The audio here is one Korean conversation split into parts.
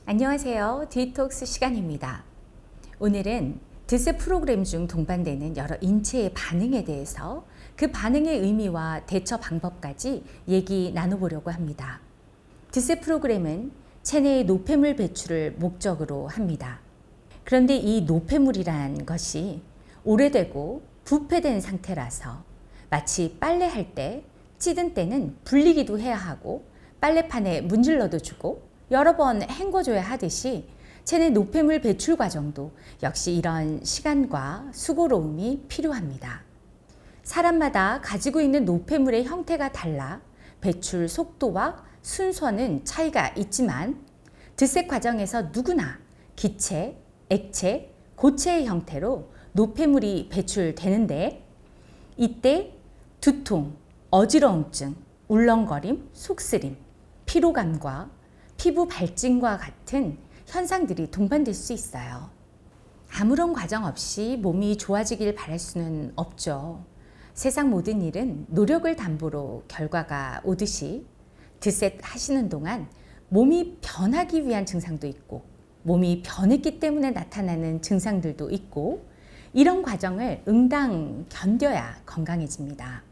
안녕하세요. 디톡스 시간입니다. 오늘은 드세 프로그램 중 동반되는 여러 인체의 반응에 대해서 그 반응의 의미와 대처 방법까지 얘기 나눠보려고 합니다. 드세 프로그램은 체내의 노폐물 배출을 목적으로 합니다. 그런데 이 노폐물이란 것이 오래되고 부패된 상태라서 마치 빨래할 때 찌든 때는 불리기도 해야 하고 빨래판에 문질러도 주고 여러 번 헹궈줘야 하듯이 체내 노폐물 배출 과정도 역시 이런 시간과 수고로움이 필요합니다. 사람마다 가지고 있는 노폐물의 형태가 달라 배출 속도와 순서는 차이가 있지만 드세 과정에서 누구나 기체, 액체, 고체의 형태로 노폐물이 배출되는데 이때 두통, 어지러움증, 울렁거림, 속쓰림, 피로감과 피부 발진과 같은 현상들이 동반될 수 있어요. 아무런 과정 없이 몸이 좋아지길 바랄 수는 없죠. 세상 모든 일은 노력을 담보로 결과가 오듯이 드셋 하시는 동안 몸이 변하기 위한 증상도 있고 몸이 변했기 때문에 나타나는 증상들도 있고 이런 과정을 응당 견뎌야 건강해집니다.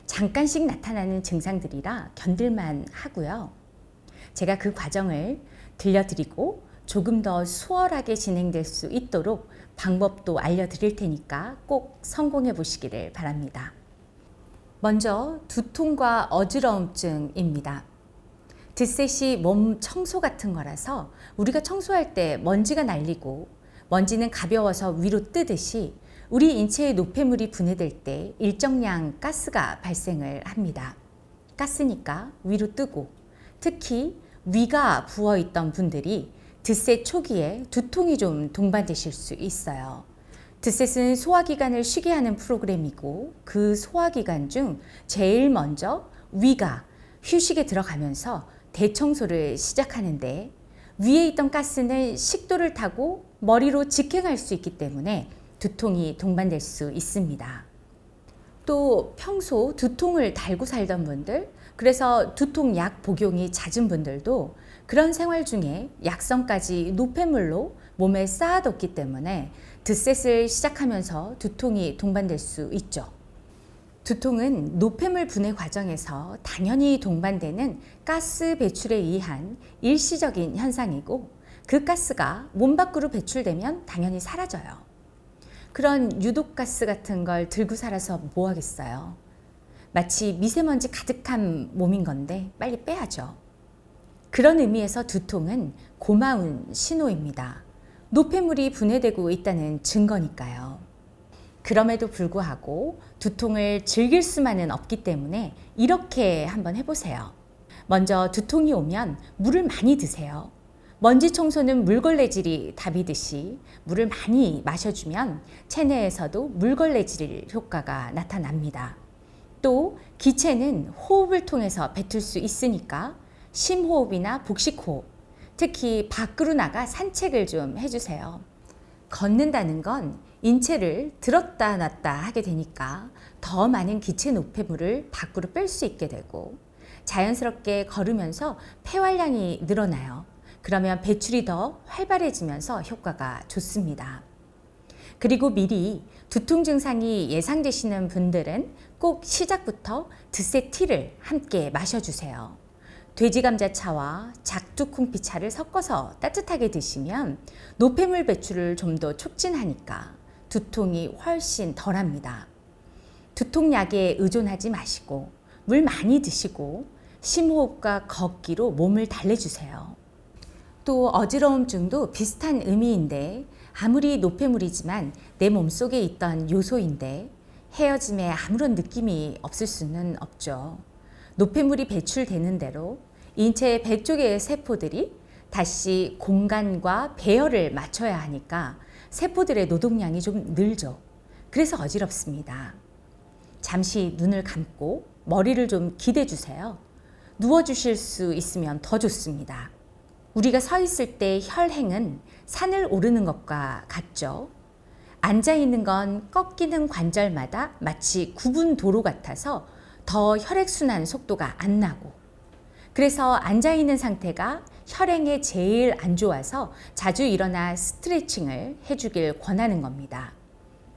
잠깐씩 나타나는 증상들이라 견딜만 하고요. 제가 그 과정을 들려드리고 조금 더 수월하게 진행될 수 있도록 방법도 알려드릴 테니까 꼭 성공해 보시기를 바랍니다. 먼저 두통과 어지러움증입니다. 드셋이 몸 청소 같은 거라서 우리가 청소할 때 먼지가 날리고 먼지는 가벼워서 위로 뜨듯이 우리 인체의 노폐물이 분해될 때 일정량 가스가 발생을 합니다. 가스니까 위로 뜨고 특히 위가 부어있던 분들이 드셋 초기에 두통이 좀 동반되실 수 있어요. 드셋은 소화기관을 쉬게 하는 프로그램이고 그 소화기관 중 제일 먼저 위가 휴식에 들어가면서 대청소를 시작하는데 위에 있던 가스는 식도를 타고 머리로 직행할 수 있기 때문에 두통이 동반될 수 있습니다. 또 평소 두통을 달고 살던 분들, 그래서 두통약 복용이 잦은 분들도 그런 생활 중에 약성까지 노폐물로 몸에 쌓아뒀기 때문에 드셋을 시작하면서 두통이 동반될 수 있죠. 두통은 노폐물 분해 과정에서 당연히 동반되는 가스 배출에 의한 일시적인 현상이고 그 가스가 몸 밖으로 배출되면 당연히 사라져요. 그런 유독가스 같은 걸 들고 살아서 뭐 하겠어요? 마치 미세먼지 가득한 몸인 건데 빨리 빼야죠. 그런 의미에서 두통은 고마운 신호입니다. 노폐물이 분해되고 있다는 증거니까요. 그럼에도 불구하고 두통을 즐길 수만은 없기 때문에 이렇게 한번 해보세요. 먼저 두통이 오면 물을 많이 드세요. 먼지 청소는 물걸레질이 답이듯이 물을 많이 마셔주면 체내에서도 물걸레질 효과가 나타납니다. 또 기체는 호흡을 통해서 뱉을 수 있으니까 심호흡이나 복식호흡, 특히 밖으로 나가 산책을 좀 해주세요. 걷는다는 건 인체를 들었다 놨다 하게 되니까 더 많은 기체 노폐물을 밖으로 뺄 수 있게 되고 자연스럽게 걸으면서 폐활량이 늘어나요. 그러면 배출이 더 활발해지면서 효과가 좋습니다. 그리고 미리 두통 증상이 예상되시는 분들은 꼭 시작부터 드셋 티를 함께 마셔주세요. 돼지감자차와 작두콩피차를 섞어서 따뜻하게 드시면 노폐물 배출을 좀 더 촉진하니까 두통이 훨씬 덜합니다. 두통약에 의존하지 마시고 물 많이 드시고 심호흡과 걷기로 몸을 달래주세요. 또 어지러움증도 비슷한 의미인데 아무리 노폐물이지만 내 몸속에 있던 요소인데 헤어짐에 아무런 느낌이 없을 수는 없죠. 노폐물이 배출되는 대로 인체의 배 쪽의 세포들이 다시 공간과 배열을 맞춰야 하니까 세포들의 노동량이 좀 늘죠. 그래서 어지럽습니다. 잠시 눈을 감고 머리를 좀 기대주세요. 누워주실 수 있으면 더 좋습니다. 우리가 서 있을 때 혈행은 산을 오르는 것과 같죠. 앉아 있는 건 꺾이는 관절마다 마치 굽은 도로 같아서 더 혈액순환 속도가 안 나고, 그래서 앉아 있는 상태가 혈행에 제일 안 좋아서 자주 일어나 스트레칭을 해주길 권하는 겁니다.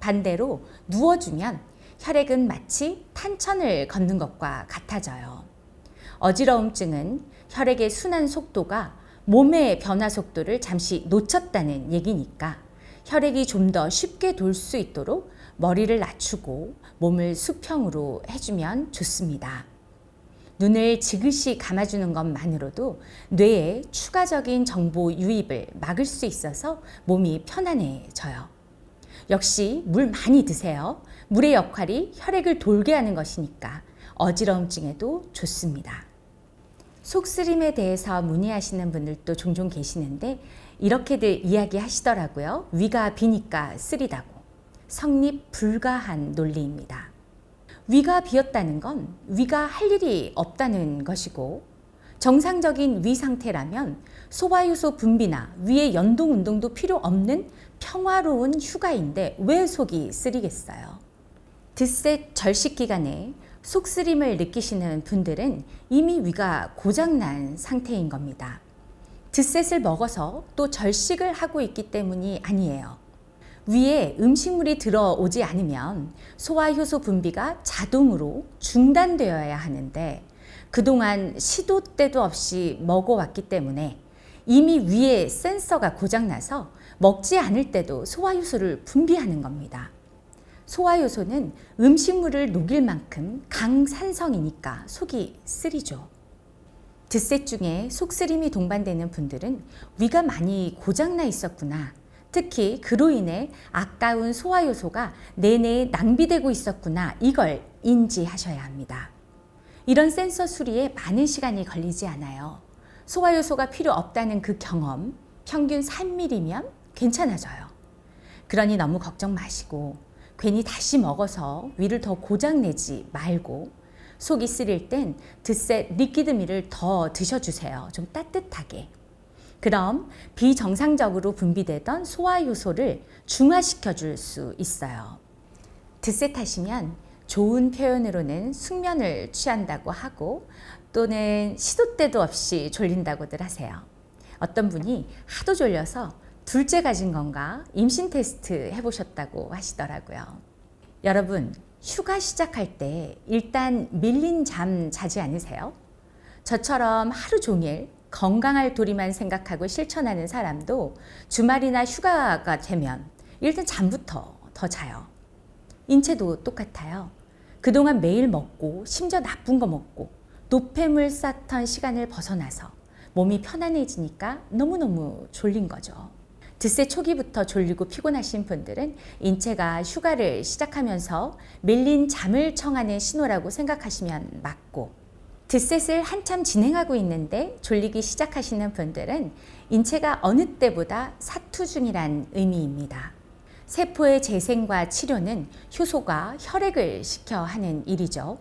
반대로 누워주면 혈액은 마치 탄천을 걷는 것과 같아져요. 어지러움증은 혈액의 순환 속도가 몸의 변화 속도를 잠시 놓쳤다는 얘기니까 혈액이 좀 더 쉽게 돌 수 있도록 머리를 낮추고 몸을 수평으로 해주면 좋습니다. 눈을 지그시 감아주는 것만으로도 뇌에 추가적인 정보 유입을 막을 수 있어서 몸이 편안해져요. 역시 물 많이 드세요. 물의 역할이 혈액을 돌게 하는 것이니까 어지러움증에도 좋습니다. 속쓰림에 대해서 문의하시는 분들도 종종 계시는데 이렇게들 이야기하시더라고요. 위가 비니까 쓰리다고. 성립 불가한 논리입니다. 위가 비었다는 건 위가 할 일이 없다는 것이고 정상적인 위 상태라면 소화효소 분비나 위의 연동 운동도 필요 없는 평화로운 휴가인데 왜 속이 쓰리겠어요? 드셋 절식 기간에 속쓰림을 느끼시는 분들은 이미 위가 고장난 상태인 겁니다. 드셋을 먹어서 또 절식을 하고 있기 때문이 아니에요. 위에 음식물이 들어오지 않으면 소화효소 분비가 자동으로 중단되어야 하는데 그동안 시도 때도 없이 먹어왔기 때문에 이미 위에 센서가 고장나서 먹지 않을 때도 소화효소를 분비하는 겁니다. 소화효소는 음식물을 녹일 만큼 강산성이니까 속이 쓰리죠. 드셋 중에 속쓰림이 동반되는 분들은 위가 많이 고장나 있었구나. 특히 그로 인해 아까운 소화효소가 내내에 낭비되고 있었구나. 이걸 인지하셔야 합니다. 이런 센서 수리에 많은 시간이 걸리지 않아요. 소화효소가 필요 없다는 그 경험, 평균 3mm면 괜찮아져요. 그러니 너무 걱정 마시고 괜히 다시 먹어서 위를 더 고장내지 말고 속이 쓰릴 땐 드셋 리퀴드밀을 더 드셔주세요. 좀 따뜻하게. 그럼 비정상적으로 분비되던 소화효소를 중화시켜 줄 수 있어요. 드셋 하시면 좋은 표현으로는 숙면을 취한다고 하고 또는 시도 때도 없이 졸린다고들 하세요. 어떤 분이 하도 졸려서 둘째 가진 건가 임신 테스트 해보셨다고 하시더라고요. 여러분, 휴가 시작할 때 일단 밀린 잠 자지 않으세요? 저처럼 하루 종일 건강할 도리만 생각하고 실천하는 사람도 주말이나 휴가가 되면 일단 잠부터 더 자요. 인체도 똑같아요. 그동안 매일 먹고 심지어 나쁜 거 먹고 노폐물 쌓던 시간을 벗어나서 몸이 편안해지니까 너무너무 졸린 거죠. 드셋 초기부터 졸리고 피곤하신 분들은 인체가 휴가를 시작하면서 밀린 잠을 청하는 신호라고 생각하시면 맞고 드셋을 한참 진행하고 있는데 졸리기 시작하시는 분들은 인체가 어느 때보다 사투 중이란 의미입니다. 세포의 재생과 치료는 효소가 혈액을 시켜 하는 일이죠.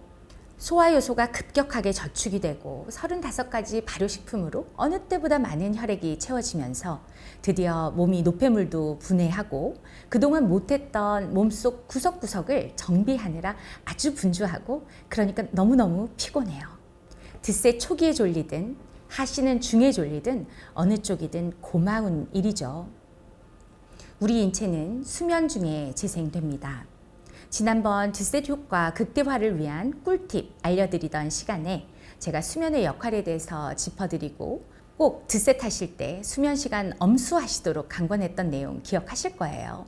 소화효소가 급격하게 저축이 되고 35가지 발효식품으로 어느 때보다 많은 혈액이 채워지면서 드디어 몸이 노폐물도 분해하고 그동안 못했던 몸속 구석구석을 정비하느라 아주 분주하고 그러니까 너무너무 피곤해요. 드셋 초기에 졸리든 하시는 중에 졸리든 어느 쪽이든 고마운 일이죠. 우리 인체는 수면 중에 재생됩니다. 지난번 드셋 효과 극대화를 위한 꿀팁 알려드리던 시간에 제가 수면의 역할에 대해서 짚어드리고 꼭 드셋 하실 때 수면 시간 엄수하시도록 강권했던 내용 기억하실 거예요.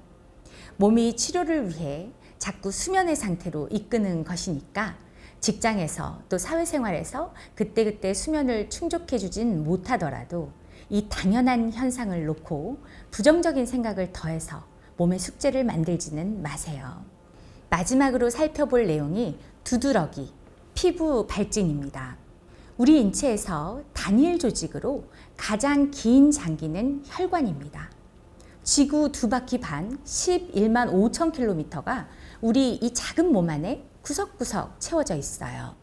몸이 치료를 위해 자꾸 수면의 상태로 이끄는 것이니까 직장에서 또 사회생활에서 그때그때 수면을 충족해 주진 못하더라도 이 당연한 현상을 놓고 부정적인 생각을 더해서 몸의 숙제를 만들지는 마세요. 마지막으로 살펴볼 내용이 두드러기, 피부 발진입니다. 우리 인체에서 단일 조직으로 가장 긴 장기는 혈관입니다. 지구 2바퀴 반 11만 5천 킬로미터가 우리 이 작은 몸 안에 구석구석 채워져 있어요.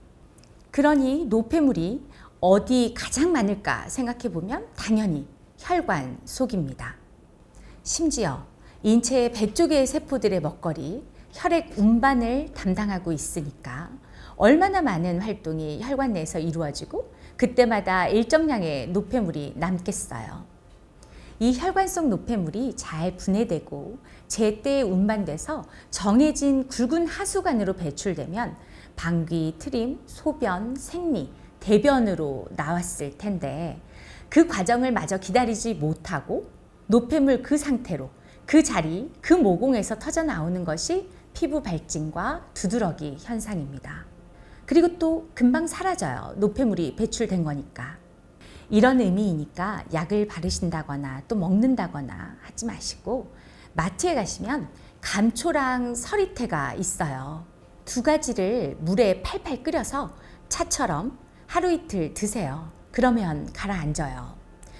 그러니 노폐물이 어디 가장 많을까 생각해 보면 당연히 혈관 속입니다. 심지어 인체의 100조 개의 세포들의 먹거리, 혈액 운반을 담당하고 있으니까 얼마나 많은 활동이 혈관 내에서 이루어지고 그때마다 일정량의 노폐물이 남겠어요. 이 혈관 속 노폐물이 잘 분해되고 제때에 운반돼서 정해진 굵은 하수관으로 배출되면 방귀, 트림, 소변, 생리, 대변으로 나왔을 텐데 그 과정을 마저 기다리지 못하고 노폐물 그 상태로 그 자리, 그 모공에서 터져 나오는 것이 피부 발진과 두드러기 현상입니다. 그리고 또 금방 사라져요. 노폐물이 배출된 거니까. 이런 의미이니까 약을 바르신다거나 또 먹는다거나 하지 마시고 마트에 가시면 감초랑 서리태가 있어요. 두 가지를 물에 팔팔 끓여서 차처럼 하루 이틀 드세요. 그러면 가라앉아요.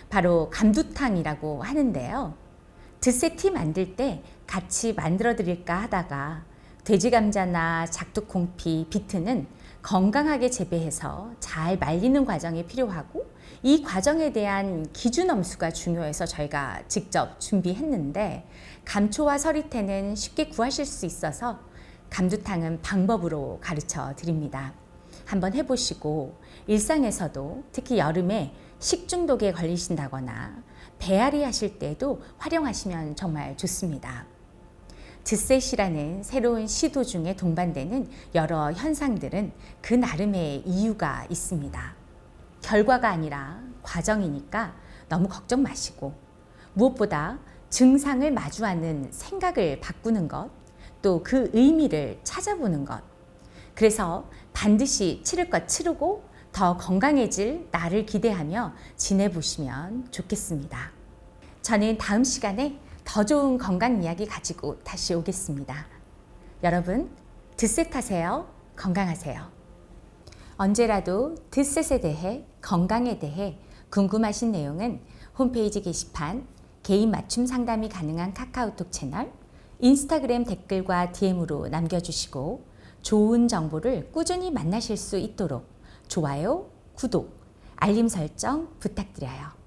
바로 감두탕이라고 하는데요. 드세티 만들 때 같이 만들어 드릴까 하다가 돼지감자나 작두콩피, 비트는 건강하게 재배해서 잘 말리는 과정이 필요하고 이 과정에 대한 기준 엄수가 중요해서 저희가 직접 준비했는데 감초와 서리태는 쉽게 구하실 수 있어서 감두탕은 방법으로 가르쳐 드립니다. 한번 해보시고 일상에서도 특히 여름에 식중독에 걸리신다거나 배앓이 하실 때도 활용하시면 정말 좋습니다. 드셋이라는 새로운 시도 중에 동반되는 여러 현상들은 그 나름의 이유가 있습니다. 결과가 아니라 과정이니까 너무 걱정 마시고 무엇보다 증상을 마주하는 생각을 바꾸는 것, 또 그 의미를 찾아보는 것. 그래서 반드시 치를 것 치르고 더 건강해질 나를 기대하며 지내보시면 좋겠습니다. 저는 다음 시간에 더 좋은 건강 이야기 가지고 다시 오겠습니다. 여러분, 드셋 하세요. 건강하세요. 언제라도 드셋에 대해, 건강에 대해 궁금하신 내용은 홈페이지 게시판, 개인 맞춤 상담이 가능한 카카오톡 채널, 인스타그램 댓글과 DM으로 남겨주시고 좋은 정보를 꾸준히 만나실 수 있도록 좋아요, 구독, 알림 설정 부탁드려요.